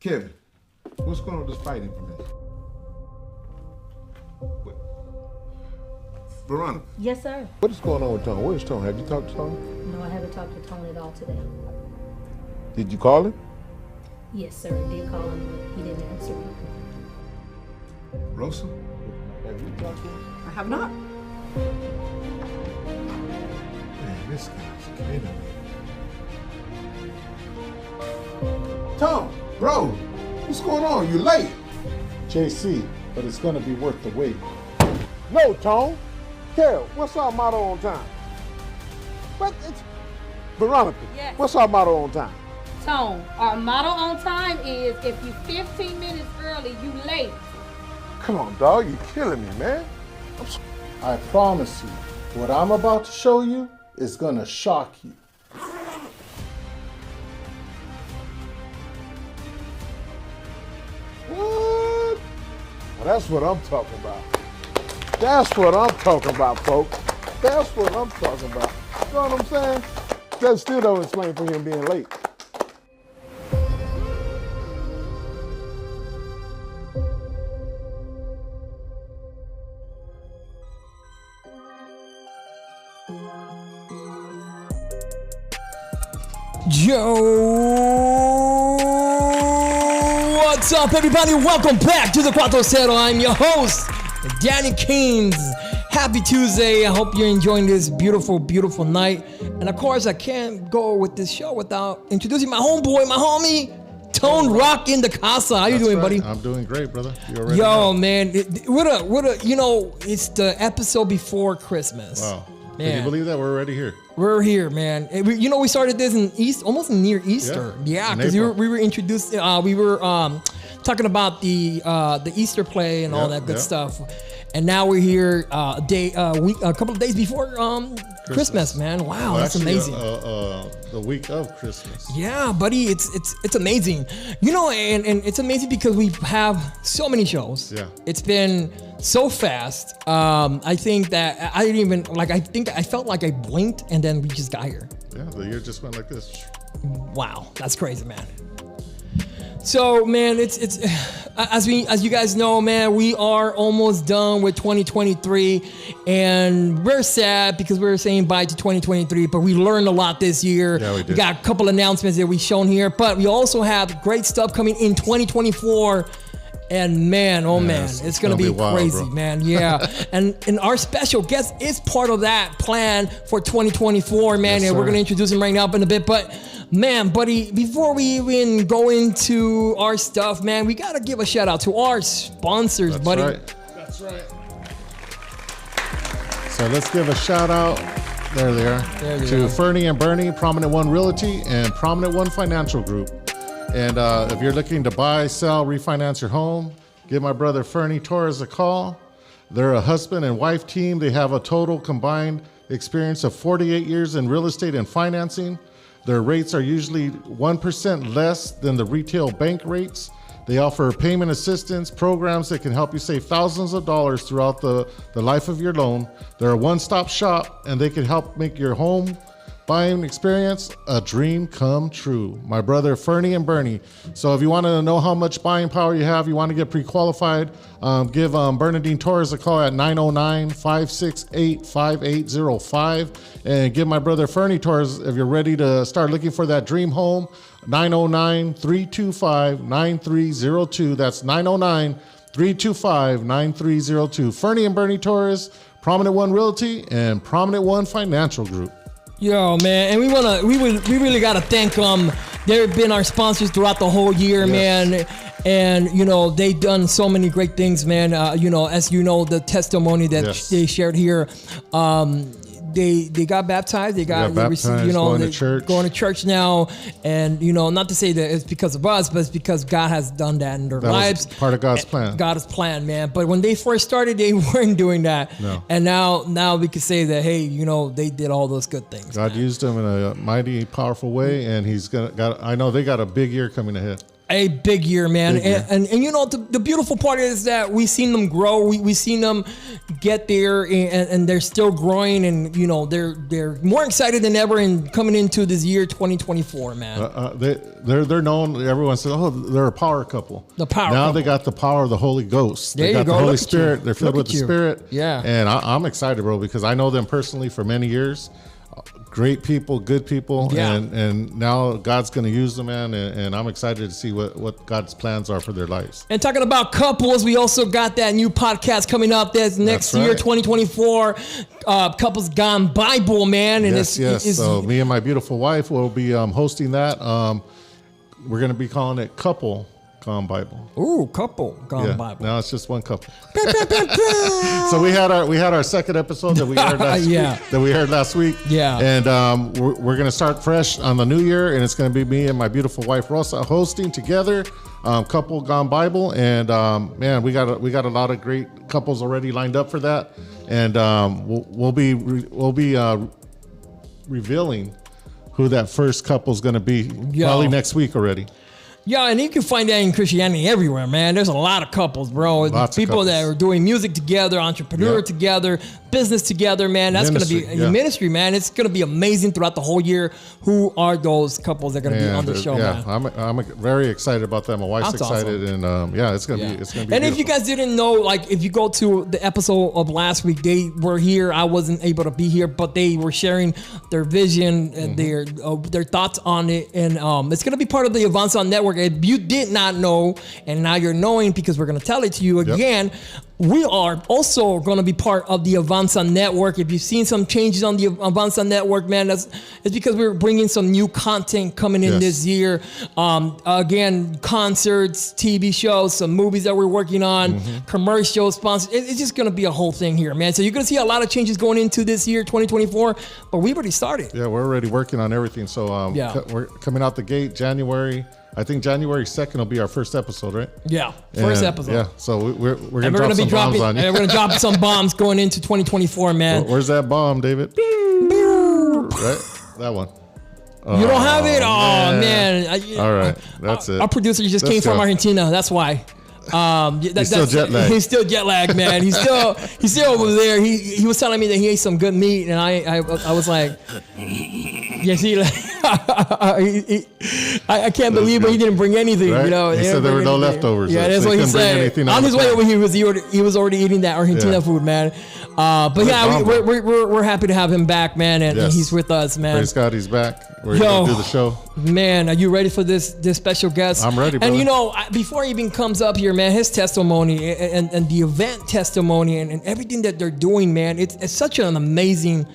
Kevin, what's going on with this fight information? What? Veronica. Yes, sir. What is going on with Tone? Where's Tone? Have you talked to Tone? No, I haven't talked to Tony at all today. Did you call him? Yes, sir. I did call him, but he didn't answer me. Rosa? Have you talked to him? I have not. Man, this guy's kidding me. Tom, bro, what's going on? You late? JC, but it's gonna be worth the wait. No, Tone. Carol, what's our motto on time? What? It's Veronica. Yes. What's our motto on time? Tone, our motto on time is if you 15 minutes early, you late. Come on, dog. You're killing me, man. I promise you, what I'm about to show you is gonna shock you. What? Well, that's what I'm talking about. That's what I'm talking about, folks. That's what I'm talking about. You know what I'm saying? That still don't explain for him being late. Yo, what's up, everybody? Welcome back to the CUATRO CERO. I'm your host, Danny Keynes. Happy Tuesday. I hope you're enjoying this beautiful, beautiful night. And of course, I can't go with this show without introducing my homeboy, my homie, Tone Rock in the Casa. How you doing, buddy? I'm doing great, brother. You already Yo, know. man, it's the episode before Christmas. Wow. Man. Can you believe that? We're already here. We're here, man. We started this in almost near Easter. Yeah, in because April. we were introduced. We were talking about the Easter play and all that good stuff, and now we're here a couple of days before Christmas, man. Wow, Well, that's actually, amazing. The week of Christmas. Yeah, buddy, it's amazing. And it's amazing because we have so many shows. Yeah. It's been so fast. I think that I didn't even I felt like I blinked and then we just got here. Yeah, the year just went like this. Wow, that's crazy, man. So, man, it's as you guys know, man, we are almost done with 2023, and we're sad because we're saying bye to 2023. But we learned a lot this year. Yeah, we did. We got a couple announcements that we've shown here, but we also have great stuff coming in 2024. And man, oh man, it's gonna be wild, crazy, bro. man. Yeah, and our special guest is part of that plan for 2024, man. Yes, and we're sir. gonna introduce him right now in a bit, but. Man, buddy, before we even go into our stuff, man, we gotta give a shout out to our sponsors, That's buddy. right. That's right. So let's give a shout out. There they are. There they to are. Fernie and Bernie, Prominent One Realty, and Prominent One Financial Group. And if you're looking to buy, sell, refinance your home, give my brother Fernie Torres a call. They're a husband and wife team. They have a total combined experience of 48 years in real estate and financing. Their rates are usually 1% less than the retail bank rates. They offer payment assistance programs that can help you save thousands of dollars throughout the life of your loan. They're a one-stop shop, and they can help make your home buying experience a dream come true. My brother Fernie and Bernie. So if you want to know how much buying power you have, you want to get pre-qualified, give Bernadine Torres a call at 909-568-5805, and give my brother Fernie Torres, if you're ready to start looking for that dream home, 909-325-9302. That's 909-325-9302. Fernie and Bernie Torres, Prominent One Realty, and Prominent One Financial Group. Yo, man, and we really gotta thank them. They've been our sponsors throughout the whole year, Yes. man. And they've done so many great things, man. As you know, the testimony that Yes. they shared here. They got baptized. They baptized, going to church. Going to church now, and not to say that it's because of us, but it's because God has done that in their That lives. was part of God's plan. God's plan, man. But when they first started, they weren't doing that. No. And now we can say that, hey, they did all those good things. God used them in a mighty, powerful way, and I know they got a big year coming ahead. A big year, man. Big year. And you know, the beautiful part is that we've seen them grow. We've seen them get there, and they're still growing. And, you know, they're more excited than ever in coming into this year, 2024, man. They're known. Everyone says, "Oh, they're a power couple." The power Now couple. they got the power of the Holy Ghost. There They you got go. the Holy Look at Spirit. you. They're filled Look with at the you. Spirit. Yeah. And I'm excited, bro, because I know them personally for many years. Great people, good people, Yeah. and now God's going to use them, man, and I'm excited to see what God's plans are for their lives. And talking about couples, we also got that new podcast coming up this next That's year, right. 2024. Couples Gone Bible, man. And Yes. So me and my beautiful wife will be hosting that. We're going to be calling it Couple Gone Bible. Ooh, Couple Gone Yeah. Bible. Now it's just one couple. So we had our second episode that we aired last Yeah. week. That we aired last week. Yeah. And we're gonna start fresh on the new year, and it's gonna be me and my beautiful wife Rosa hosting together, Couple Gone Bible. And man, we got a lot of great couples already lined up for that, and we'll be revealing who that first couple is gonna be probably next week already. Yeah, and you can find that in Christianity everywhere, man. There's a lot of couples, bro. Lots of People that couples. are doing music together, entrepreneur Yeah. together, business together, man. That's going to be Ministry, yeah. ministry, man. It's going to be amazing throughout the whole year. Who are those couples that are going to be on the show, yeah, man? I'm very excited about that. My wife's That's excited, and yeah, it's gonna be And beautiful. if you guys didn't know, like if you go to the episode of last week, they were here. I wasn't able to be here, but they were sharing their vision and their thoughts on it. And it's going to be part of the Almanza network. If you did not know, and now you're knowing because we're going to tell it to you again, we are also going to be part of the Almanza network. If you've seen some changes on the Almanza network, man, it's because we're bringing some new content coming in this year. Again, concerts, TV shows, some movies that we're working on, commercials, sponsors. It's just going to be a whole thing here, man. So you're going to see a lot of changes going into this year, 2024, but we've already started. Yeah, we're already working on everything. So we're coming out the gate January. I think January 2nd will be our first episode, right? Yeah, first And, episode. Yeah, so we're And gonna we're drop gonna be some bombs dropping. on you. And we're gonna drop some bombs going into 2024, man. Where's that bomb, David? Right, that one. You don't have it? Oh man. man! All right, that's it. Our producer just Let's came from go. Argentina. That's why. He's still jet lagged. He's still jet lagged, man. He's still over there. He was telling me that he ate some good meat, and I was like, yeah, see, like, I can't believe good. he didn't bring anything. Right? You know, He didn't said there bring were no anything. leftovers, Yeah, so that's he what he couldn't bring said. anything On on his the way plane. over, he was already eating that Argentina Yeah. food, man. But yeah, bomb. we're happy to have him back, man, and Yes. he's with us, man. Praise God, he's back. We're Yo. gonna do the show. Man, are you ready for this special guest? I'm ready, And brother. you know, before he even comes up here, man, his testimony and the event testimony and everything that they're doing, man, it's such an amazing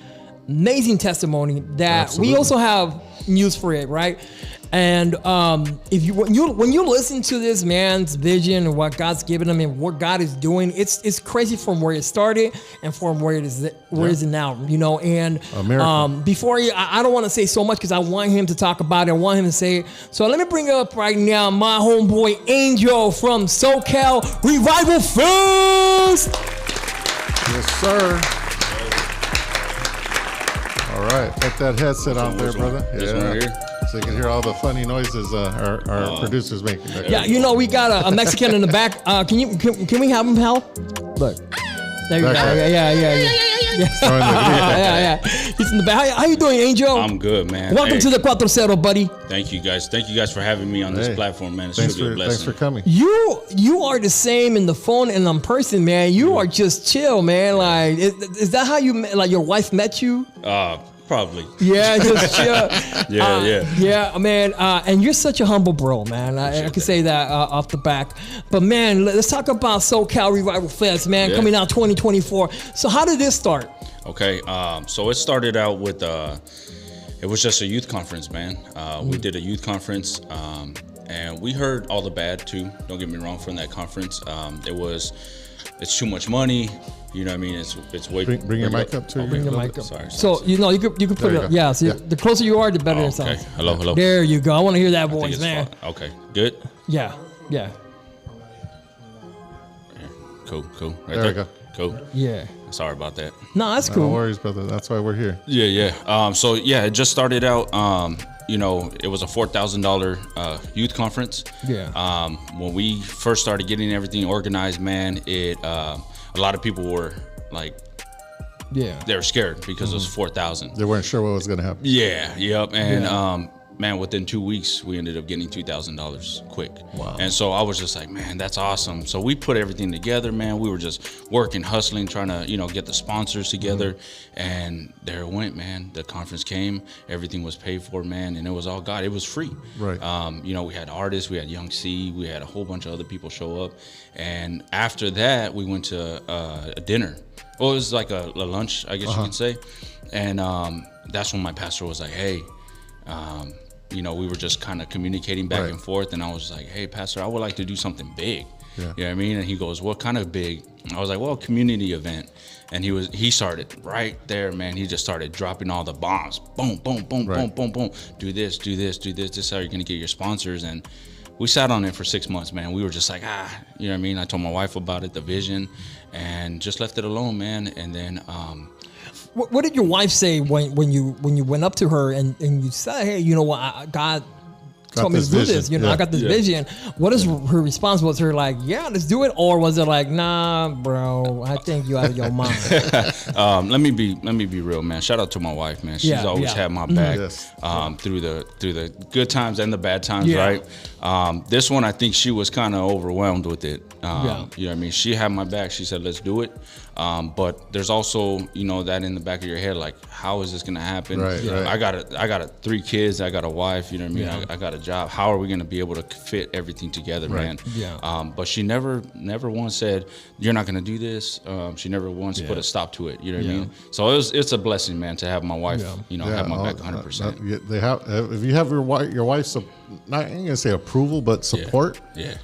testimony that Absolutely. we also have news for it, right? And if you when you listen to this man's vision and what God's given him and what God is doing, it's crazy from where it started and from where it is now, you know. And A miracle. before I don't want to say so much because I want him to talk about it. I want him to say it. So let me bring up right now my homeboy Angel from SoCal Revival Fest. Yes, sir. All right, put that headset on there, brother. This one right here? So you can hear all the funny noises our producers making. back Yeah, there. you know we got a Mexican in the back. Can we have him, Hal? Look, there you go. That guy. Yeah. Throwing the video. Yeah. He's in the back. How you doing, Angel? I'm good, man. Welcome Hey, to the CUATRO CERO, buddy. Thank you guys. Thank you guys for having me on this Hey. platform, man. It's Thanks truly a for blessing. coming. You are the same in the phone and in person, man. You are just chill, man. Like, is that how you met, like your wife met you? Probably. Yeah, just chill. Yeah. Man. And you're such a humble bro, man. I can say that off the back. But man, let's talk about SoCal Revival Fest, man, Yeah. coming out 2024. So how did this start? Okay. So it started out with it was just a youth conference, man. We did a youth conference, and we heard all the bad too. Don't get me wrong. From that conference, it's too much money. You know what I mean? It's way. Bring your mic up to you. Bring the a little mic bit. up. Sorry. So you know you could put There it you up. go. Yeah. So Yeah. the closer you are, the better it Okay. sounds. Hello. There you go. I want to hear that I think voice, it's man. fine. Okay. Good. Yeah. Cool. Right There we there. go. Cool. Yeah. Sorry about that. No, that's No cool. worries, brother. That's why we're here. Yeah. So yeah, it just started out. You know, it was a $4,000 youth conference. Yeah. When we first started getting everything organized, man, a lot of people were like, Yeah. they were scared because it was 4,000. They weren't sure what was going to happen. Yeah. Yep. And Yeah. man, within 2 weeks, we ended up getting $2,000 quick. Wow. And so I was just like, man, that's awesome. So we put everything together, man. We were just working, hustling, trying to, you know, get the sponsors together. And there it went, man. The conference came, everything was paid for, man, and it was all God. It was free. Right. You know, we had artists, we had Young C, we had a whole bunch of other people show up. And after that, we went to a dinner. Well, it was like a lunch, I guess you can say. And that's when my pastor was like, hey, you know, we were just kind of communicating back and forth, and I was like, hey, pastor, I would like to do something big. Yeah. You know what I mean? And he goes, what kind of big? I was like, well, community event. And he started right there, man. He just started dropping all the bombs. Boom, boom, boom, boom, boom, boom. Do this, do this, do this. This is how you're going to get your sponsors. And we sat on it for 6 months, man. We were just like, you know what I mean? I told my wife about it, the vision, and just left it alone, man. And then, What did your wife say when you went up to her and you said, hey, you know what, God told me to this do vision. this, you know, Yeah. I got this vision. What is her response? Was her like, yeah, let's do it? Or was it like, nah, bro, I think you out of your mind? let me be real, man. Shout out to my wife, man. She's Yeah, always yeah. had my back Yes. through the good times and the bad times, Yeah. right? This one, I think she was kind of overwhelmed with it. Yeah. You know what I mean? She had my back. She said, let's do it. But there's also, you know, that in the back of your head, like, how is this going to happen? Right, right. I got 3 kids. I got a wife, you know what I mean? Yeah. I got a job. How are we going to be able to fit everything together, man? Yeah. But she never once said, you're not going to do this. She never once put a stop to it. You know what I mean? So it's a blessing, man, to have my wife, you know, have my back 100%. They have, if you have your wife's, not I'm gonna say approval, but support. Yeah.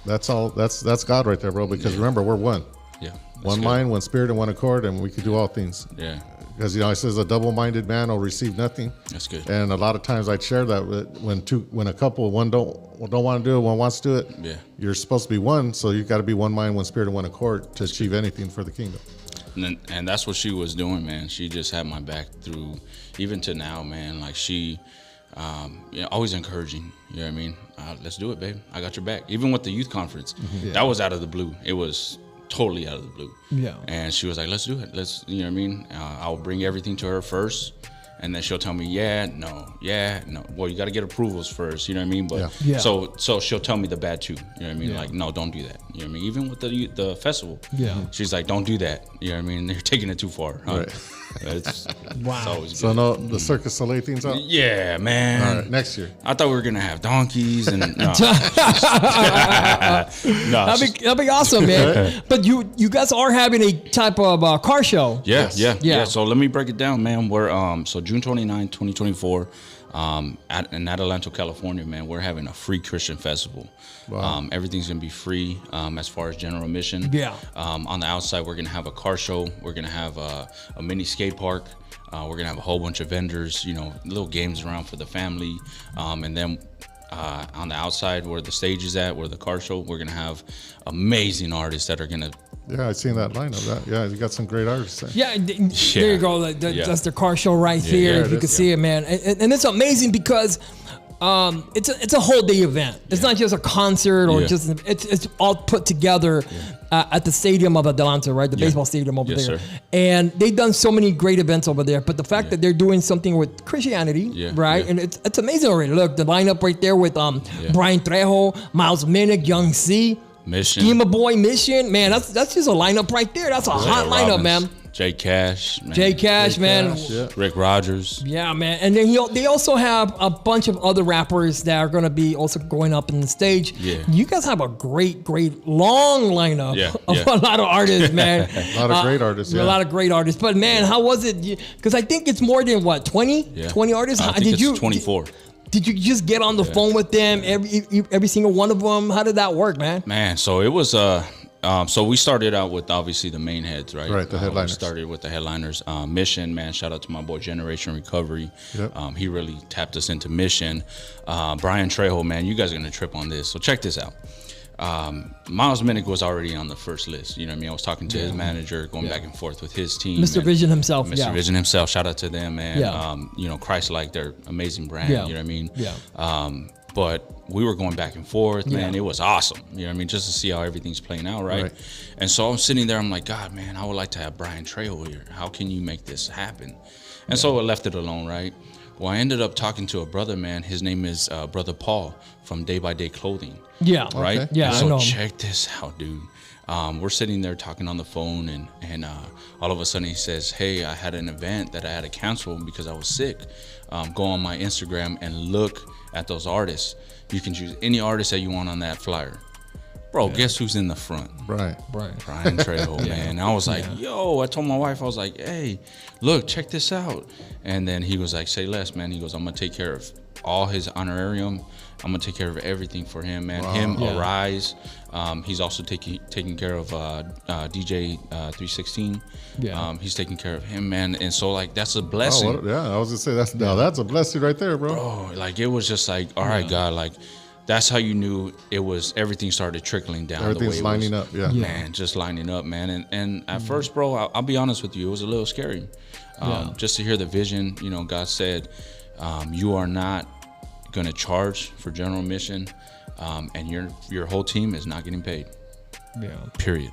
That's all. That's God right there, bro. Because remember, we're one. Yeah. One mind, one spirit, and one accord, and we can do all things. Yeah. Because, you know, it says a double-minded man will receive nothing. That's good. And a lot of times I share that when a couple, one don't want to do it, one wants to do it. Yeah. You're supposed to be one, so you got to be one mind, one spirit, and one accord to achieve anything for the kingdom. And that's what she was doing, man. She just had my back through, even to now, man. Like she, you know, always encouraging. You know what I mean? Let's do it, babe. I got your back. Even with the youth conference, that was out of the blue. It was totally out of the blue. Yeah. And she was like, let's do it. Let's, you know what I mean? I'll bring everything to her first. And then she'll tell me, yeah, no. Well, you got to get approvals first, you know what I mean? But Yeah. so she'll tell me the bad too, you know what I mean? Yeah. Like, no, don't do that. You know what I mean? Even with the festival, Yeah. she's like, don't do that. You know what I mean? They're taking it too far. Huh? Right. It's Wow. always good. So no, the Circus Soleil thing's out. Yeah, man. All right, next year. I thought we were gonna have donkeys and no. That'd be awesome, man. But you guys are having a type of car show. Yeah. So let me break it down, man. We're so June 29, 2024, in Adelanto, California, man. We're having a free Christian festival. Wow. Everything's gonna be free as far as general admission. Yeah. On the outside, we're gonna have a car show. We're gonna have a mini skate park. We're gonna have a whole bunch of vendors, you know, little games around for the family, and then on the outside where the stage is at, where the car show, we're gonna have amazing artists that are gonna. Yeah, I've seen that lineup. Yeah, you got some great artists there. Yeah, there you go. That's the car show right here. Yeah, If you it can is. see it, man, and it's amazing because it's a whole day event. It's not just a concert or just it's all put together at the stadium of Adelanto, right? The baseball stadium over Yes, there. sir. And they've done so many great events over there. But the fact that they're doing something with Christianity, right? Yeah. And it's amazing already. Look, the lineup right there with Brian Trejo, Miles Minnick, Young C. Mission. Schema Boy Mission, man, that's just a lineup right there. That's a hot lineup, man. Jay Cash, man. Jay Cash, man. Yeah. Rick Rogers. Yeah, man. And then they also have a bunch of other rappers that are going to be also going up in the stage. Yeah. You guys have a great long lineup of a lot of artists, man. A lot of great artists. Yeah. A lot of great artists. But, man, how was it? Because I think it's more than, what, 20? Yeah. 20 artists? I think it's 24. Did you just get on the phone with them, every single one of them? How did that work, man? Man, so it was so we started out with obviously the main heads, right? Right, the headliners. We started with the headliners. Mission, man, shout out to my boy Generation Recovery. Yep. He really tapped us into Mission. Brian Trejo, man, you guys are gonna trip on this. So check this out. Miles Minnick was already on the first list. You know what I mean? I was talking to his manager, going back and forth with his team. Mr. Vision himself. Mr. Vision himself. Shout out to them, man. Yeah. You know, Christ-like, they're amazing brand. Yeah. You know what I mean? Yeah. But we were going back and forth, man. It was awesome. You know what I mean? Just to see how everything's playing out, right? And so I'm sitting there, I'm like, God, man, I would like to have Brian Trejo here. How can you make this happen? And so I left it alone, right? Well, I ended up talking to a brother, man. His name is Brother Paul from Day by Day Clothing. Yeah. Right? Okay. Yeah, and I so know him. check this out, dude. We're sitting there talking on the phone, and all of a sudden he says, hey, I had an event that I had to cancel because I was sick. Go on my Instagram and look at those artists. You can choose any artist that you want on that flyer. Bro, guess who's in the front? Right. Brian Trejo, man. And I was like, yo, I told my wife, I was like, hey, look, check this out. And then he was like, say less, man. He goes, I'm going to take care of all his honorarium. I'm going to take care of everything for him, man. Arise. He's also taking care of DJ 316. Yeah. He's taking care of him, man. And so, like, that's a blessing. Oh, I was going to say, that's a blessing right there, bro. Bro, like, it was just like, all right, God, like, that's how you knew it was, everything started trickling down. Everything's the way it lining was, up, Man, just lining up, man. And at first, bro, I'll be honest with you, it was a little scary. Just to hear the vision, you know, God said, you are not going to charge for general admission, and your whole team is not getting paid. Yeah. Period.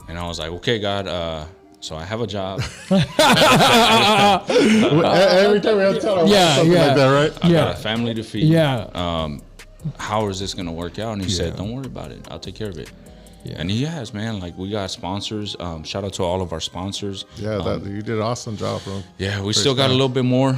And I was like, okay, God, so I have a job. Every time we have to tell our wife something like that, right? I got a family to feed. Yeah. How is this going to work out? And he said, don't worry about it. I'll take care of it. Yeah. And he has, man. Like, we got sponsors. Shout out to all of our sponsors. Yeah, you did an awesome job, bro. Yeah, we still got a little bit more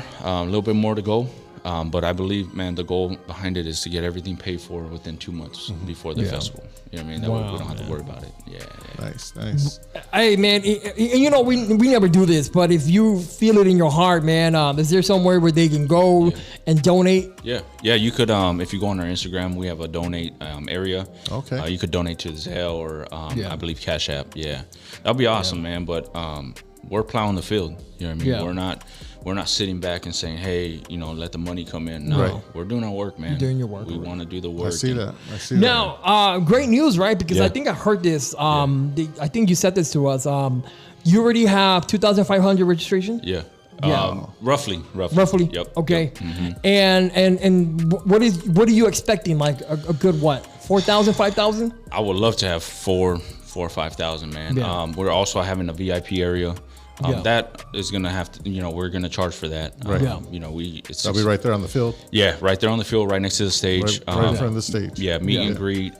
to go. But I believe, man, the goal behind it is to get everything paid for within 2 months before the festival. You know what I mean? That way we don't have to worry about it. Yeah. Nice. Hey, man, you know, we never do this, but if you feel it in your heart, man, is there somewhere where they can go and donate? Yeah, you could, if you go on our Instagram, we have a donate area. Okay. You could donate to Zelle or I believe Cash App. Yeah. That'd be awesome, man. But we're plowing the field. You know what I mean? Yeah. We're not sitting back and saying, hey, you know, let the money come in. No, we're doing our work, man. You're doing your work. We want to do the work. I see that. Now, great news, right? Because I think I heard this. I think you said this to us. You already have 2,500 registrations? Yeah. Yeah. Roughly. Yep. Okay. Yep. And what are you expecting? Like a good what? 4,000, 5,000? I would love to have 4,000 or 5,000, man. Yeah. We're also having a VIP area. That is gonna have to, you know, we're gonna charge for that. Right. You know, That'll be right there on the field. Yeah, right there on the field, right next to the stage. Right in front of the stage. Yeah, meet and greet.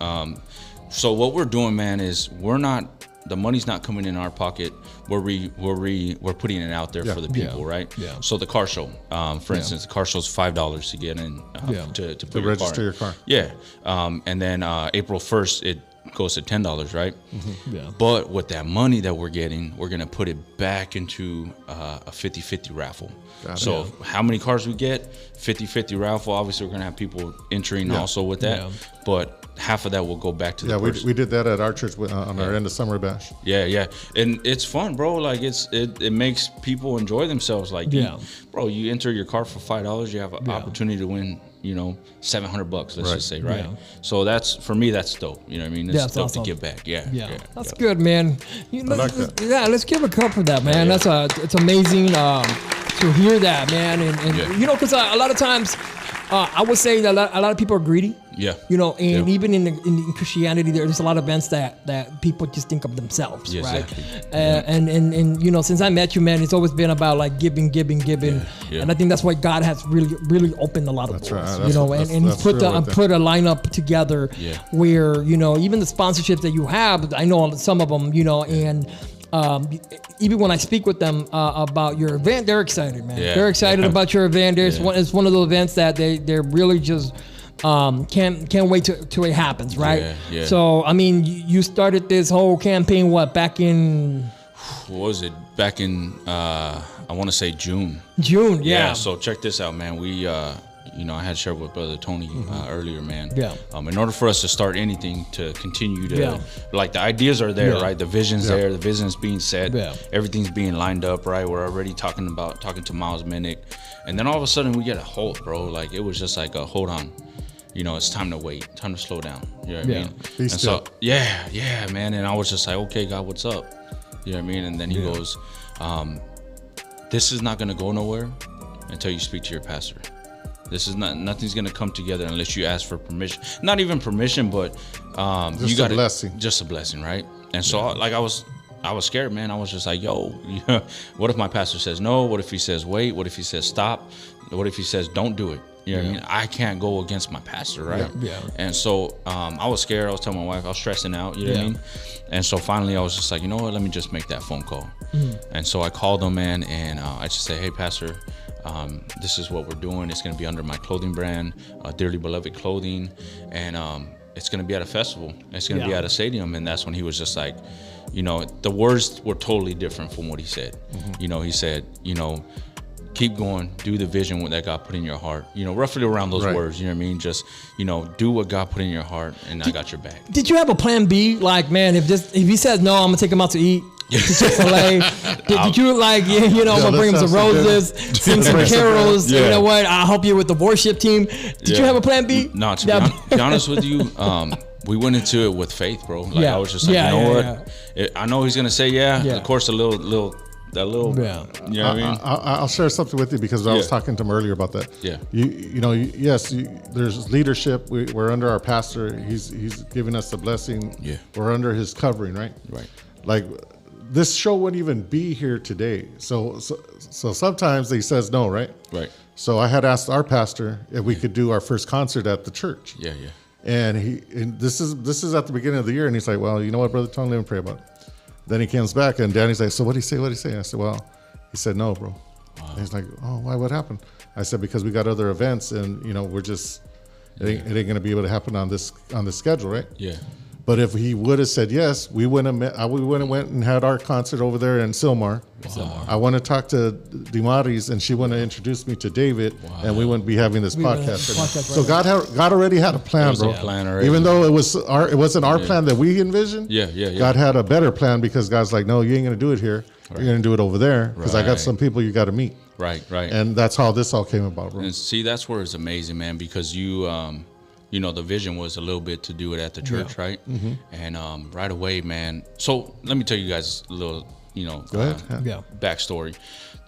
So what we're doing, man, is the money's not coming in our pocket. We're putting it out there for the people, right? Yeah. So the car show, for instance, the car show's $5 to get in to put register your car. Yeah. And then April 1st it goes to $10, right? Yeah. But with that money that we're getting, we're gonna put it back into a 50-50 raffle. So how many cars we get, 50-50 raffle. Obviously, we're gonna have people entering also with that. Yeah. But half of that will go back to the person. We did that at our church on our end of summer bash. Yeah, and it's fun, bro. Like it makes people enjoy themselves. Like, bro, you enter your car for $5, you have an opportunity to win, you know, $700. Let's just say, right? Yeah. So for me, that's dope. You know what I mean? It's dope awesome. To give back. Yeah. That's good, man. Let's give a cup for that, man. Yeah. It's amazing to hear that, man. And you know, because a lot of times, I would say that a lot of people are greedy. Yeah. You know, and even in Christianity, there's a lot of events that people just think of themselves, right? Exactly. And you know, since I met you, man, it's always been about like giving. Yeah. And I think that's why God has really opened a lot of doors. Right. You know, and He's put a lineup together where, you know, even the sponsorships that you have, I know some of them, you know, and even when I speak with them about your event, they're excited, man. Yeah. They're excited about your event. It's one of those events that they're really just can't wait till it happens, right? Yeah. So I mean, you started this whole campaign back in? What was it? Back in I want to say June. June, yeah. So check this out, man. We you know, I had shared with Brother Tony earlier, man. Yeah. In order for us to start anything, to continue to, like, the ideas are there, right? The vision's there. The vision's being set. Yeah. Everything's being lined up, right? We're already talking to Miles Minnick. And then all of a sudden we get a halt, bro. Like, it was just like a hold on. it's time to wait, time to slow down. You know what I mean? Be And still. so, yeah, man. And I was just like, okay, God, what's up? You know what I mean? And then he goes, this is not going to go nowhere until you speak to your pastor. Nothing's going to come together unless you ask for permission. Not even permission, but you got a blessing. Just a blessing, right? And so I was scared, man. I was just like, yo, what if my pastor says no? What if he says wait? What if he says stop? What if he says don't do it? You know what I mean? I can't go against my pastor, right? Yeah. And so I was scared. I was telling my wife, I was stressing out, you know what I mean? And so finally I was just like, you know what? Let me just make that phone call. And so I called him, man, and I just said, hey, pastor, this is what we're doing. It's going to be under my clothing brand, Dearly Beloved Clothing. And it's going to be at a festival. It's going to be at a stadium. And that's when he was just like, the words were totally different from what he said. He said, keep going, do the vision that God put in your heart. Roughly around those words, you know what I mean? Just, do what God put in your heart, and I got your back. Did you have a plan B? Like, man, if he says no, I'm gonna take him out to eat. Chick-fil-A. Did you I'm gonna bring him some roses, sing some carols. You know what? I'll help you with the worship team. Did you have a plan B? No, to be honest with you, we went into it with faith, bro. Like I was just like, I know he's gonna say Of course, you know what I mean? I'll share something with you because I was talking to him earlier about that. Yeah. There's leadership. We're under our pastor. He's giving us the blessing. Yeah. We're under his covering, right? Right. Like this show wouldn't even be here today. So sometimes he says no, right? Right. So I had asked our pastor if we could do our first concert at the church. Yeah. And this is at the beginning of the year, and he's like, well, you know what, Brother Tony, let me pray about it. Then he comes back, and Danny's like, so what'd he say? I said, well, he said no, bro. And he's like, oh, why? What happened? I said, because we got other events, and we're just it ain't gonna be able to happen on this schedule, right? Yeah. But if he would have said yes, we went and went and had our concert over there in Silmar. Wow. I want to talk to Dimaris, and she want to introduce me to David, and we wouldn't be having this podcast. So God already had a plan, bro. Even though it wasn't our plan that we envisioned. Yeah. God had a better plan because God's like, no, you ain't gonna do it here. You're gonna do it over there because I got some people you got to meet. Right. And that's how this all came about, bro. And see, that's where it's amazing, man, because you. The vision was a little bit to do it at the church, right? Mm-hmm. And right away, man. So let me tell you guys a little, Go ahead. backstory.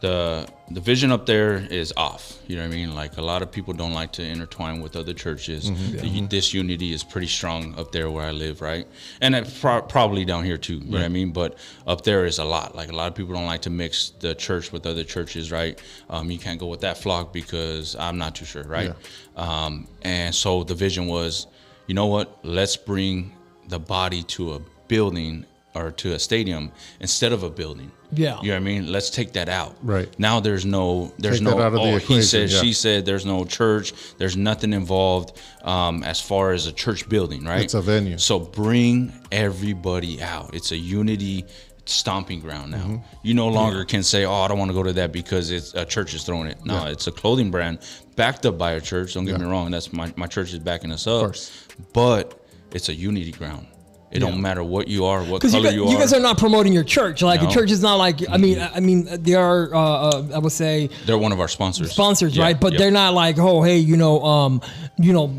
The vision up there is off. You know what I mean? Like a lot of people don't like to intertwine with other churches. This unity is pretty strong up there where I live, right? And probably down here too. You know what I mean? But up there is a lot. Like a lot of people don't like to mix the church with other churches, right? You can't go with that flock because I'm not too sure, right? Yeah. And so the vision was, you know what? Let's bring the body to a building or to a stadium instead of a building. Yeah. You know what I mean? Let's take that out. Right. Now there's no he said, she said, there's no church, there's nothing involved as far as a church building, right? It's a venue. So bring everybody out. It's a unity stomping ground now. You no longer can say, oh, I don't want to go to that because it's a church is throwing it. No, it's a clothing brand backed up by a church. Don't get me wrong. That's my church is backing us up. Of course. But it's a unity ground. It don't matter what you are, what color you are. You guys are not promoting your church. Like, the church is not like, I mean, they are, I would say. They're one of our sponsors. Right? But they're not like, oh, hey,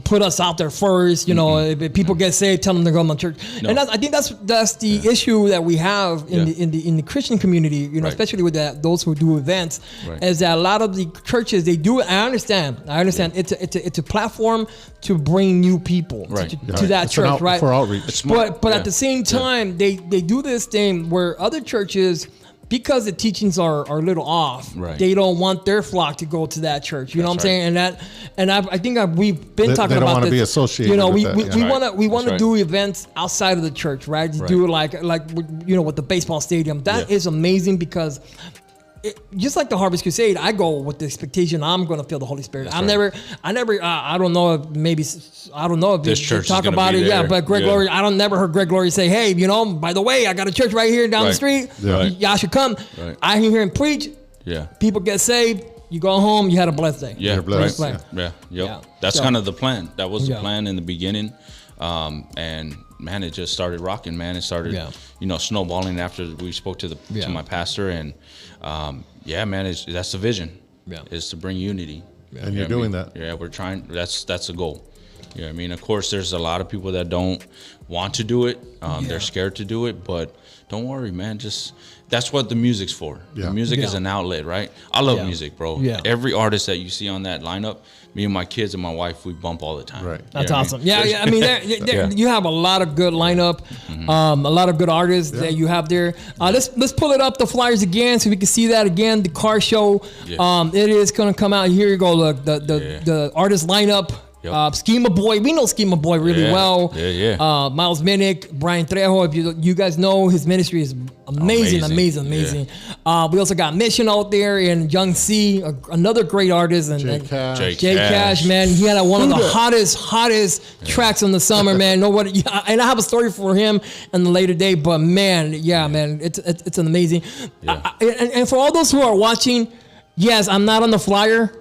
put us out there first. If people get saved, tell them to go to church. No. And I think that's the issue that we have in the Christian community, especially with those who do events, is that a lot of the churches, they do it. I understand. It's a platform to bring new people to that church, right? For outreach. But at the same time, they do this thing where other churches, because the teachings are a little off, they don't want their flock to go to that church. You know what I'm saying? And I think we've been talking about this. They don't want to be associated. We want to do events outside of the church, right? To do like with the baseball stadium. That is amazing because. Just like the Harvest Crusade, I go with the expectation I'm going to feel the Holy Spirit. I don't know if this church talk about it. Yeah, but Greg Laurie, never heard Greg Laurie say, hey, by the way, I got a church right here down the street. Y'all should come. I hear him preach. Yeah. People get saved. You go home, you had a blessed day. Yeah, That's kind of the plan. That was the plan in the beginning. And man, it just started rocking, man. It started, snowballing after we spoke to my pastor, and man, that's the vision. Is to bring unity. And you're doing that. Yeah, we're trying. That's a goal. You know what I mean? Of course, there's a lot of people that don't want to do it. They're scared to do it, but don't worry, man. Just that's what the music's for. Yeah. The music is an outlet, right? I love music, bro. Yeah. Every artist that you see on that lineup, me and my kids and my wife, we bump all the time. Right. You know That's what I awesome. mean? Yeah, I mean, you have a lot of good lineup, a lot of good artists that you have there. Let's pull it up, the flyers again, so we can see that again. The car show, it is gonna come out. Here you go. Look, the artist lineup. Yep. Schema Boy, we know Schema Boy really well. Yeah. Miles Minnick, Brian Trejo. If you guys know, his ministry is amazing. We also got Mission out there and Young C, another great artist, and Jay Cash. Jay Cash, man. He had one of the hottest tracks in the summer, man. Nobody, and I have a story for him in the later day, but man, man, it's an amazing. And for all those who are watching, yes, I'm not on the flyer.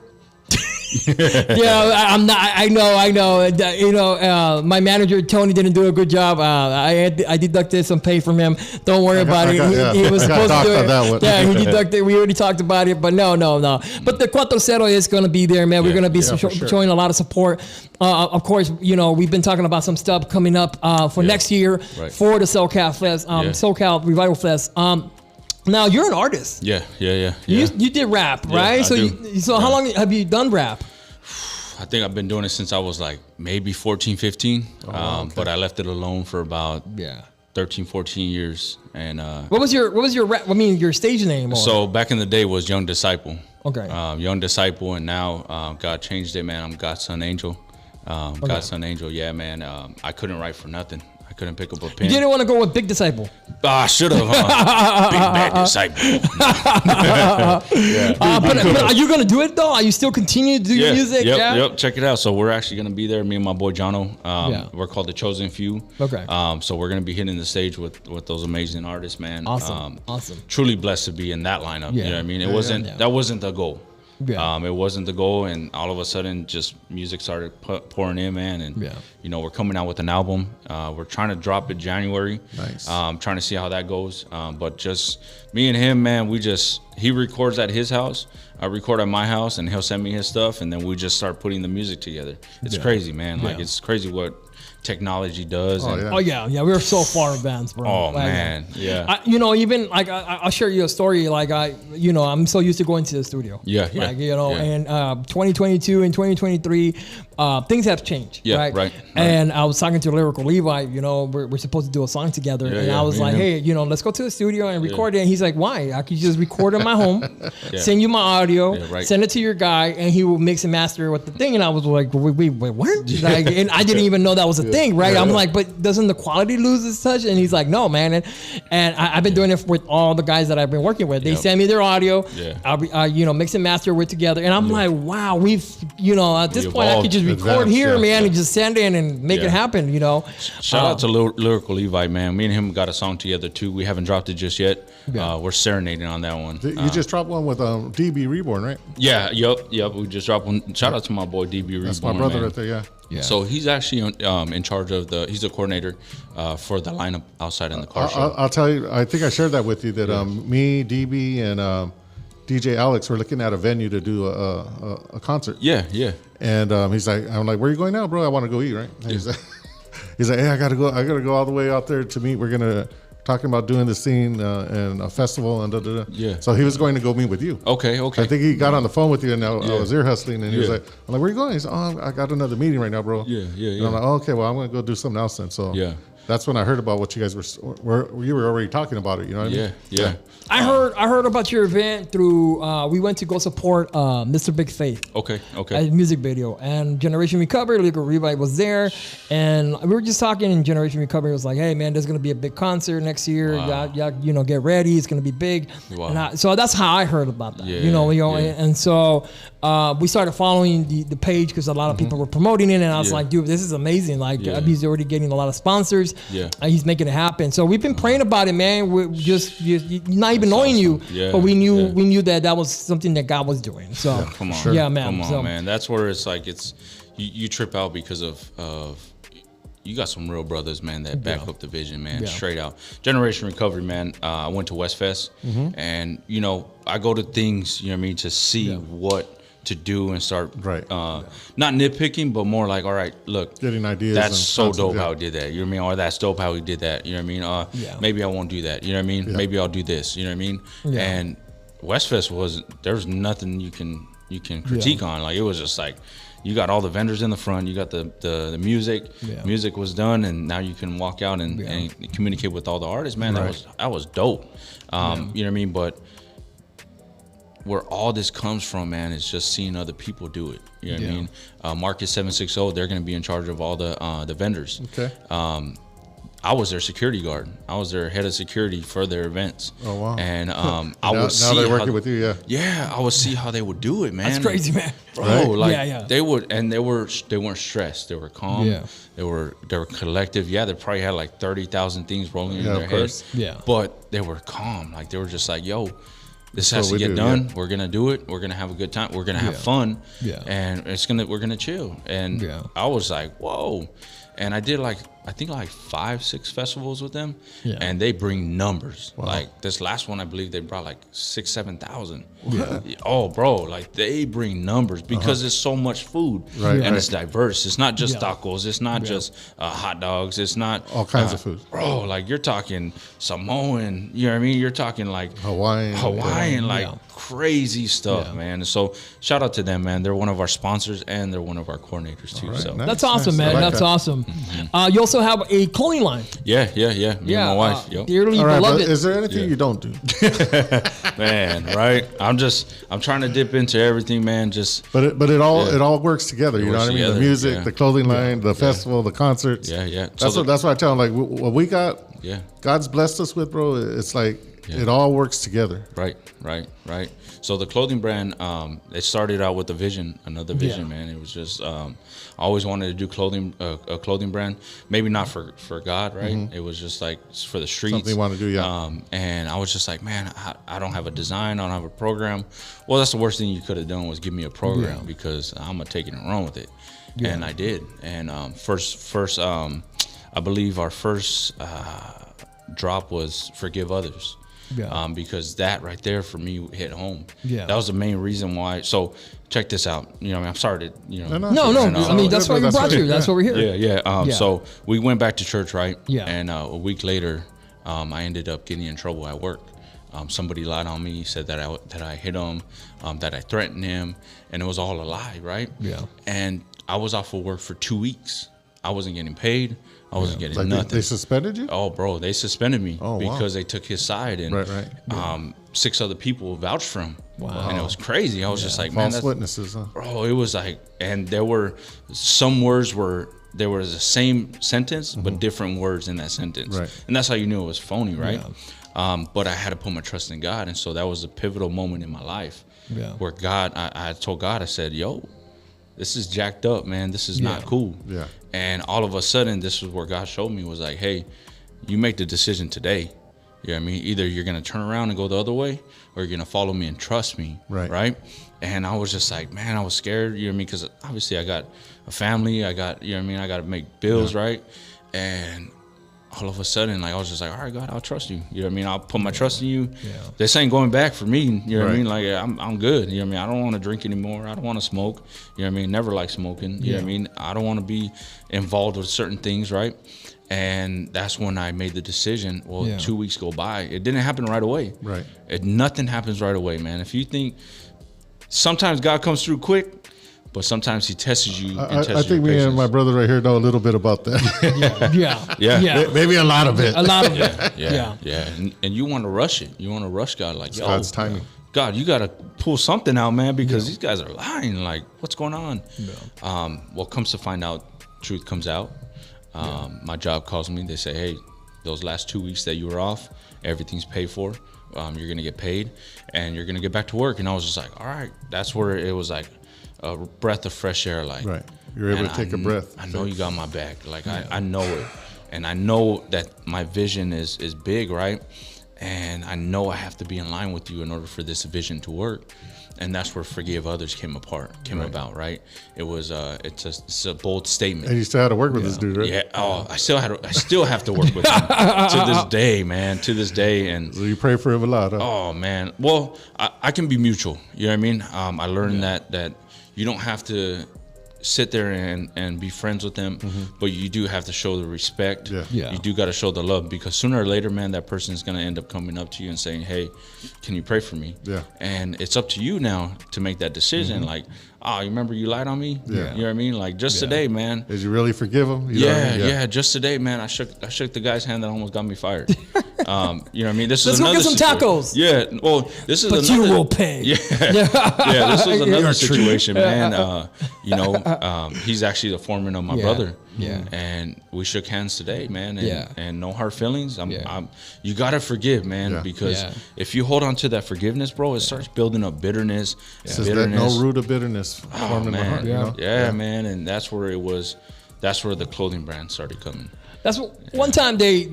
I'm not. I know. You know, my manager Tony didn't do a good job. I deducted some pay from him. Don't worry about it. He was supposed to do it. That one. Yeah, he deducted. We already talked about it, but no. But the CUATRO CERO is going to be there, man. We're going to be showing a lot of support. Of course, you know, we've been talking about some stuff coming up for next year for the SoCal Fest, SoCal Revival Fest. Now you're an artist. Yeah. You did rap, right? So how long have you done rap? I think I've been doing it since I was like maybe 14, 15. But I left it alone for about 13, 14 years. And what was your rap? I mean, your stage name? So back in the day was Young Disciple. Okay. Young Disciple, and now God changed it, man. I'm Godson Angel. Godson Angel, yeah, man. I couldn't write for nothing. I couldn't pick up a pen. You didn't want to go with Big Disciple. I should have, huh? Big bad disciple. But are you gonna do it though? Are you still continue to do your music? Yep. Check it out. So we're actually gonna be there. Me and my boy Jono. We're called the Chosen Few. Okay. So we're gonna be hitting the stage with those amazing artists, man. Awesome. Truly blessed to be in that lineup. You know what I mean? That wasn't the goal. Yeah. It wasn't the goal, and all of a sudden, just music started pouring in, man. And you know, we're coming out with an album. We're trying to drop it January. Nice. Trying to see how that goes. But just me and him, man. He records at his house. I record at my house, and he'll send me his stuff, and then we just start putting the music together. It's crazy, man. Like it's crazy what technology does. We're so far advanced, bro. Oh, man, yeah. Even like I'll share you a story. Like I'm so used to going to the studio. And 2022 and 2023, things have changed. Right. And I was talking to Lyrical Levi. We're supposed to do a song together, and I was like, hey, let's go to the studio and record it. And he's like, why? I could just record in my home, send you my audio, send it to your guy, and he will mix and master with the thing. And I was like, wait, what? And I didn't even know that was a thing, right? I'm like, but doesn't the quality lose its touch? And he's like, no, man. And I've been doing it with all the guys that I've been working with. They send me their audio, I'll mix and master with together. And I'm like, wow, we've, at this point, I could just record here, man, and just send in and make it happen, Shout out to Lyrical Levi, man. Me and him got a song together too. We haven't dropped it just yet. We're serenading on that one. You just dropped one with DB Reborn, right? Yeah, yep. We just dropped one. Shout out to my boy DB Reborn. That's my brother, man. right there, yeah. So he's actually in charge of he's the coordinator for the lineup outside in the car show. I'll tell you, I think I shared that with you that me, DB, and DJ Alex were looking at a venue to do a concert. Yeah. And I'm like, where are you going now, bro? I want to go eat, right? He's like, hey, I gotta go all the way out there to meet. We're gonna talking about doing the scene and a festival and da. Yeah. So he was going to go meet with you. Okay. I think he got on the phone with you, and I was ear hustling, and he was like, I'm like, where are you going? He's like, oh, I got another meeting right now, bro. Yeah. And I'm like, oh, okay, well, I'm gonna go do something else then. So that's when I heard about what you guys were. You were already talking about it. You know what I mean? Yeah. I heard about your event through. We went to go support Mr. Big Faith. Okay. A music video, and Generation Recovery, Legal Revive was there, and we were just talking. And Generation Recovery was like, "Hey, man, there's gonna be a big concert next year. Wow. Y'all, get ready. It's gonna be big." Wow. And so that's how I heard about that. And so we started following the page because a lot of people were promoting it, and I was like, "Dude, this is amazing! Like, he's already getting a lot of sponsors. And he's making it happen." So we've been praying about it, man. We're just not even knowing you, but we knew that was something that God was doing. So come on, man. Come on, so, man. That's where it's like you trip out because of you got some real brothers, man, that back up the vision, man, straight out. Generation Recovery, man. I went to West Fest, and I go to things, to see what to do and start Right. not nitpicking, but more like, all right, look, Getting ideas. that's and so concepts, dope yeah. how he did that. You know what I mean? Or that's dope how he did that. You know what I mean? Maybe I won't do that. You know what I mean? Yeah. Maybe I'll do this. You know what I mean? Yeah. And Westfest there was nothing you can critique on. Like, it was just like, you got all the vendors in the front, you got the music. Yeah. Music was done, and now you can walk out and communicate with all the artists. Man, that was dope. You know what I mean? But where all this comes from, man, is just seeing other people do it. You know what I mean? Marcus 760, they're going to be in charge of all the vendors. Okay. I was their security guard. I was their head of security for their events. Oh, wow. And I now, would see now they're working how, with you, yeah. Yeah, I would see how they would do it, man. That's crazy, man. Bro, Right? like they would, and they weren't stressed. They were calm. Yeah. They were collective. Yeah, they probably had like 30,000 things rolling in their of course. head. Yeah. But they were calm. Like, they were just like, yo, this That's has what to we get do, done. yeah. We're gonna do it. We're gonna have a good time. We're gonna have fun. Yeah. And we're gonna chill. And I was like, whoa. And I did I think 5-6 festivals with them. Yeah. And they bring numbers. Like, this last one, I believe they brought like 6,000-7,000. Yeah. Oh, bro, like, they bring numbers because there's so much food. Right, and it's diverse. It's not just tacos. It's not just hot dogs. It's not All kinds of food. Bro, like, you're talking Samoan, you know what I mean? You're talking like Hawaiian, like crazy stuff, man. And so shout out to them, man. They're one of our sponsors and they're one of our coordinators too. Right, So nice. That's awesome, man. I like That's that. awesome. You also have a clothing line. yeah. Me and my wife. Yep. Dearly All right, but beloved. is there anything you don't do? Man, right? I'm trying to dip into everything, man. Just But it all works together. You know works what I mean? The together, music, yeah. the clothing line, the festival, the concerts. Yeah. That's what I tell them. Like, what we got, Yeah. God's blessed us with, bro. It's like it all works together. Right. So the clothing brand, it started out with another vision, man. It was just, I always wanted to do a clothing brand. Maybe not for God, right? It was just like for the streets. Something you want to do, yeah. And I was just like, man, I don't have a design, I don't have a program. Well, that's the worst thing you could have done, was give me a program, because I'm gonna take it and run with it. And I did. And first, I believe our first drop was Forgive Others. Yeah. Because that right there for me hit home. Yeah. That was the main reason why. So check this out. You know, I mean, I'm sorry to, No. And, I mean, that's why we brought you. That's why we're here. Yeah. So we went back to church, right? Yeah. And a week later, I ended up getting in trouble at work. Somebody lied on me, said that I hit him, that I threatened him, and it was all a lie, right? Yeah. And I was off of work for 2 weeks. I wasn't getting paid. I wasn't getting Like nothing. they suspended you? Oh, bro, they suspended me Oh, wow. because they took his side, and Right. 6 other people vouched for him. Wow. And it was crazy. I was just like, man, False that's, witnesses, huh? bro, it was like, and there were some words there was the same sentence, but different words in that sentence. Right. And that's how you knew it was phony, right? But I had to put my trust in God. And so that was a pivotal moment in my life where God, I told God, I said, yo, this is jacked up, man. This is not cool. Yeah. And all of a sudden, this was where God showed me, was like, hey, you make the decision today. You know what I mean? Either you're going to turn around and go the other way, or you're going to follow me and trust me. Right. And I was just like, man, I was scared, you know what I mean? Because obviously I got a family, I got, you know what I mean? I got to make bills, right? And all of a sudden, like, I was just like, all right, God, I'll trust you. You know what I mean? I'll put my trust in you. Yeah. This ain't going back for me. You know what I mean? Like, I'm good. You know what I mean? I don't want to drink anymore. I don't want to smoke. You know what I mean? Never like smoking. You know what I mean? I don't want to be involved with certain things, right? And that's when I made the decision. Well, 2 weeks go by. It didn't happen right away. Right. Nothing happens right away, man. If you think, sometimes God comes through quick, but sometimes he tests you. And tests I think your me and my patience. brother right here know a little bit about that. Yeah. Maybe a lot of it. A lot of it. Yeah. And you want to rush it. You want to rush God, like, yo, God's timing. God, you got to pull something out, man, because these guys are lying. Like, what's going on? Well, comes to find out, truth comes out. My job calls me. They say, hey, those last 2 weeks that you were off, everything's paid for. You're going to get paid and you're going to get back to work. And I was just like, all right. That's where it was like a breath of fresh air. Like, Right. You're able to take a breath. I know you got my back. Like, I know it. And I know that my vision is big, right? And I know I have to be in line with you in order for this vision to work. and that's where forgive others came about, right? It was it's a bold statement. And you still had to work with this dude, right? Yeah. Oh, I still have to work with him to this day, man. To this day, and So you pray for him a lot, huh? oh man. Well, I can be mutual. You know what I mean? I learned that you don't have to sit there and be friends with them, but you do have to show the respect. Yeah. You do got to show the love, because sooner or later, man, that person is going to end up coming up to you and saying, hey, can you pray for me? Yeah. And it's up to you now to make that decision. Like, oh, you remember you lied on me? Yeah. You know what I mean? Like, just today, man. Did you really forgive him? You know what I mean? Yeah, just today, man. I shook the guy's hand that almost got me fired. You know what I mean? This Let's is go another get some situation. tacos. Yeah, well, this is But another. you will pay. Yeah, yeah. This was another situation, man. You know, he's actually the foreman of my brother. Yeah. And we shook hands today, man. And, Yeah. and no hard feelings. You gotta forgive, man, Yeah. because Yeah. if you hold on to that forgiveness, bro, it starts building up bitterness. It says that no root of bitterness formed in my heart. You know? Yeah, man, and that's where it was. That's where the clothing brand started coming. That's what, one time they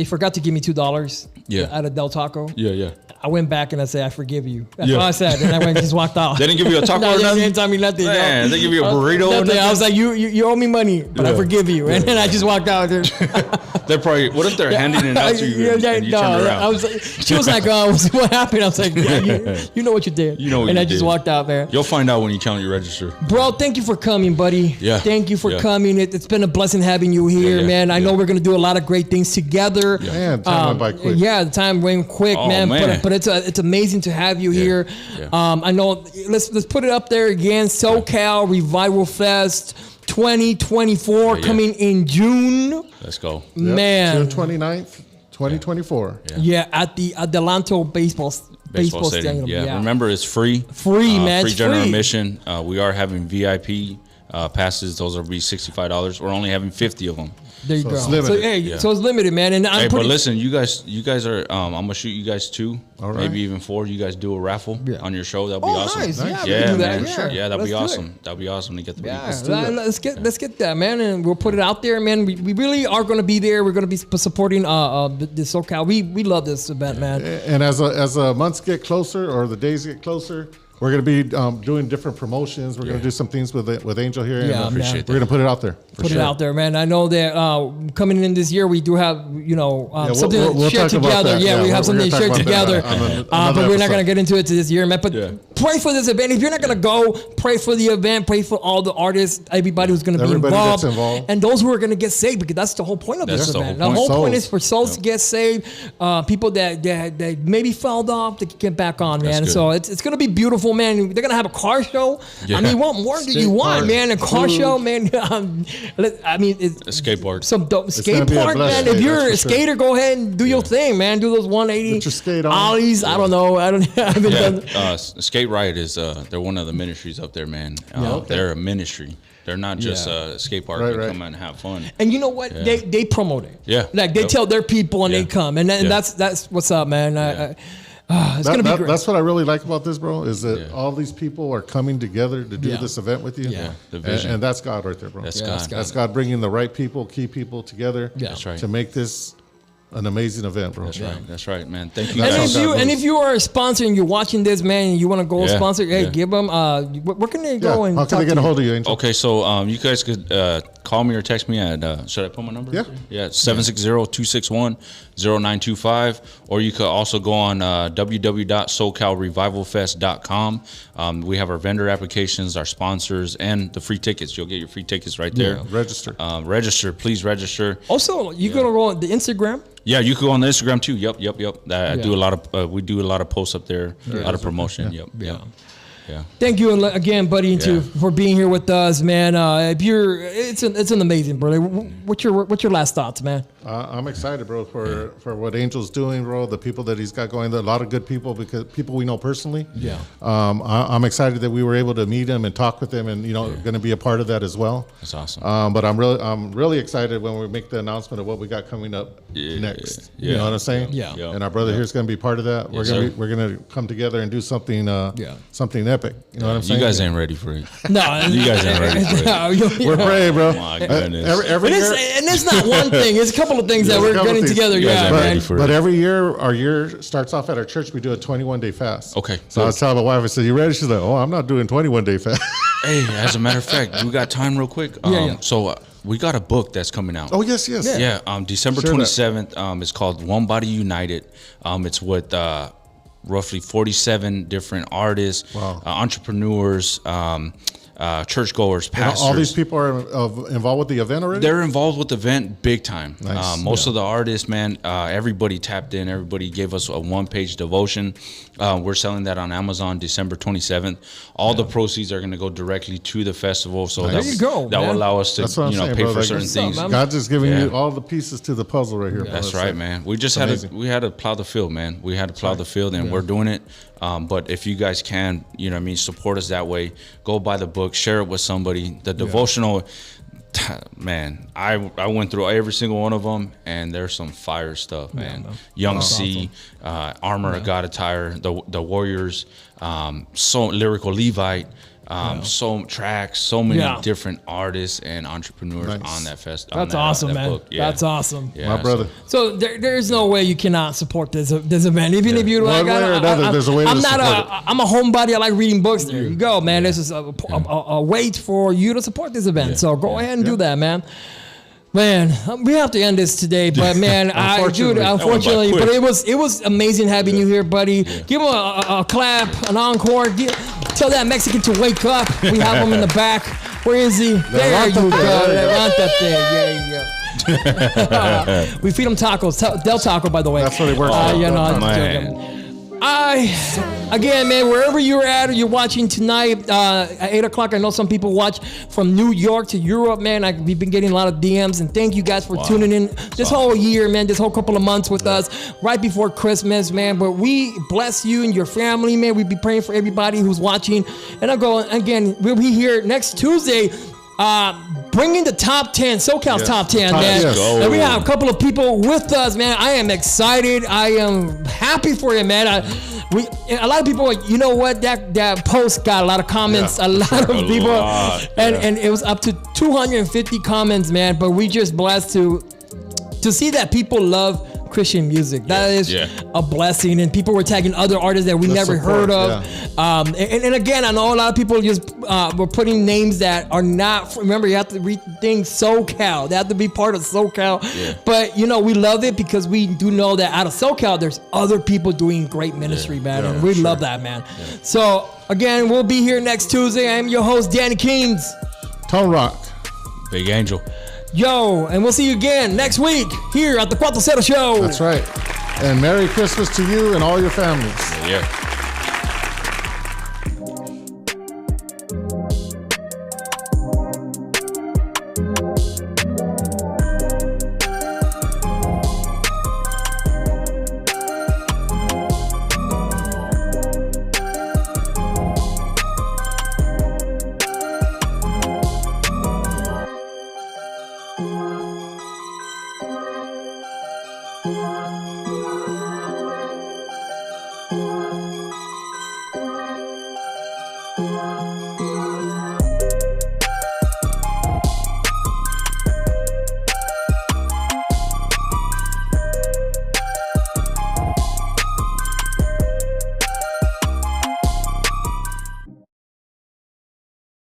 forgot to give me $2 at a Del Taco. Yeah. I went back and I said, I forgive you. That's Yeah. what I said. And I went and just walked out. They didn't give you a taco No, or they nothing? didn't tell me nothing. Man, they give you a burrito or Nothing. nothing? I was like, you owe me money, but I Yeah. forgive you. And then I just walked out. They're probably. What if they're handing it out to you and you turn around? I was like, she was like, what happened? I was like, yeah, you know what you did. You know what and you I just did. walked out there. You'll find out when you count your register. Bro, thank you for coming, buddy. Yeah. Thank you for Yeah. coming. It's been a blessing having you here, Yeah. man. I know Yeah. we're going to do a lot of great things together. Man, time went by quick. Yeah, the time went quick, Oh, man. man. But it's amazing to have you here. Yeah. I know. Let's put it up there again. SoCal Revival Fest 2024 Yeah. coming in June. Let's go. Yep. Man, June 29th, 2024. yeah, at the Adelanto Baseball Stadium. Yeah. Remember, it's free. Free, man. Free It's general free. admission. We are having VIP passes. Those will be $65. We're only having 50 of them. There you So go. it's limited. So hey, so it's limited, man. And Hey, I'm but listen, you guys are. I'm gonna shoot you guys 2, right. maybe even 4. You guys do a raffle on your show. That'll be Oh, awesome. nice. Yeah, we can Yeah, do that. man. Yeah. Yeah, that'd Let's be do it. awesome. That'd be awesome to get the people. Let's get that, man, and we'll put it out there, man. We really are going to be there. We're going to be supporting the SoCal. We love this event, man. And as the months get closer or the days get closer, we're going to be doing different promotions. We're going to do some things with Angel here. Yeah, and, man. appreciate we're going to put it out there. Put it out there, man. I know that coming in this year, we do have something we'll to share talk about together. that. Yeah, Yeah, we we're have something to gonna share talk about together. that on another But we're not episode. going to get into it to this year, man. But Yeah. pray for this event. If you're not going to go, pray for the event. Pray for all the artists, everybody who's going to be Everybody involved, that's involved. and those who are going to get saved, because that's the whole point of That's this the event. whole The point. whole point Souls. is for souls to get saved. People that maybe fell off to get back on, man. good. So it's going to be beautiful, man. They're going to have a car show. Yeah. I mean, what more do you want, park, man? A car food. show, man. I mean, it's A skateboard. some dope skate gonna be a park, blessed man. If day, you're a that's for sure. skater, go ahead and do your thing, man. Do those 180 Get your skate on. ollies. I don't know. I haven't Yeah, done. Skate Riot is they're one of the ministries up there, man. They're a ministry. They're not just a skate park Right, that right. come out and have fun. And you know what? They promote it. Yeah. Like they Yep. tell their people and they Yeah. come, and Yeah. that's what's up, man. It's gonna be great. That's what I really like about this, bro, is that all these people are coming together to do Yeah. this event with you. Yeah. The vision. And that's God right there, bro. That's Yeah, God. that's God. That's God bringing the right people, key people together That's right. to make this an amazing event, bro. That's right. That's right, man. Thank you And guys. if you are a sponsor and you're watching this, man, and you want to go Yeah, sponsor, hey, yeah. give them. Where can they Yeah. go and How talk can they get to a you? hold of you, Angel? Okay, so you guys could call me or text me at, should I put my number? Yeah. Yeah, 760-261-0925. Or you could also go on www.socalrevivalfest.com. We have our vendor applications, our sponsors, and the free tickets. You'll get your free tickets right there. Register. Please register. Also, you're gonna go on the Instagram. Yeah, you could go on the Instagram too. Yep. I do a lot of, we do a lot of posts up there, a lot of promotion. Yep. Yeah. Thank you again, buddy, for being here with us, man. It's an amazing, brother. What's your last thoughts, man? I'm excited, bro, for what Angel's doing, bro. The people that he's got going there, a lot of good people, because people we know personally. Yeah. I'm excited that we were able to meet him and talk with him, and going to be a part of that as well. That's awesome. But I'm really excited when we make the announcement of what we got coming up next. Yeah. You know what I'm saying? Yeah. Yeah. And our brother here is going to be part of that. Yes, we're sir. going to come together and do something. Something epic. You know what I'm saying? You guys ain't ready for it. No, You guys ain't ready for it. We're brave, bro. My goodness. Every And year, it's not one thing. It's a couple of things that we're couple getting things. together. You guys Yeah, ain't man. ready for but it. every year, our year starts off at our church. We do a 21-day fast. Okay, So I was telling my wife, I said, "You ready?" She's like, "Oh, I'm not doing 21-day fast." Hey, as a matter of fact, we got time real quick. Yeah. So we got a book that's coming out. Oh yes. Yeah, December Share that. 27th. It's called One Body United. It's with roughly 47 different artists, entrepreneurs, churchgoers, pastors. All these people are involved with the event already. They're involved with the event big time. Nice. Most of the artists, man, everybody tapped in. Everybody gave us a one-page devotion. We're selling that on Amazon December 27th. All the proceeds are going to go directly to the festival. So There you go, that will man. allow us to That's what I'm saying, pay bro. for Like, certain what's things. man? God's just giving Yeah. you all the pieces to the puzzle right here. Bro. That's It's right, like- man. We just we had to plow the field, man. We had to plow the field, and we're doing it. But if you guys can, support us that way. Go buy the book, share it with somebody. The devotional, man, I went through every single one of them, and there's some fire stuff, man. Young C, Armor of God attire, the Warriors, so Lyrical Levite. So tracks, so many different artists and entrepreneurs on that fest. That's awesome, man. Book. Yeah. That's awesome. Yeah, My brother. So there's no way you cannot support this event. Even if you One way or another, there's a way to I'm not support I'm a homebody. I like reading books. There you go, man. This is a way for you to support this event. So go ahead and do that, man. Man, we have to end this today, but man, unfortunately, quick. but it was amazing having you here, buddy. Give him a clap, an encore. Tell that Mexican to wake up. We have him in the back. Where is he? There you go. Levanta there. We feed him tacos. Del Taco, by the way. That's what he works for. Man. Again, man, wherever you're at or you're watching tonight at 8 o'clock, I know some people watch from New York to Europe, man. We've been getting a lot of DMs, and thank you guys for tuning in this whole year, man, this whole couple of months with us right before Christmas, man. But we bless you and your family, man. We be praying for everybody who's watching. And I'll go, again, we'll be here next Tuesday. Bringing the top 10, SoCal's top 10, man. Yes. And we have a couple of people with us, man. I am excited. I am happy for you, man. A lot of people, you know what? That post got a lot of comments. A lot of people, and it was up to 250 comments, man. But we just blessed to see that people love Christian music. That is a blessing, and people were tagging other artists that we never heard of. And again, I know a lot of people just were putting names that are not. Remember, you have to read things SoCal. They have to be part of SoCal. But we love it because we do know that out of SoCal, there's other people doing great ministry, man, and we love that, man. So again, we'll be here next Tuesday. I'm your host, Danny Keynes. Tone Rock. Big Angel. Yo, and we'll see you again next week here at the CUATRO CERO Show. That's right. And Merry Christmas to you and all your families. Yeah. Thank you.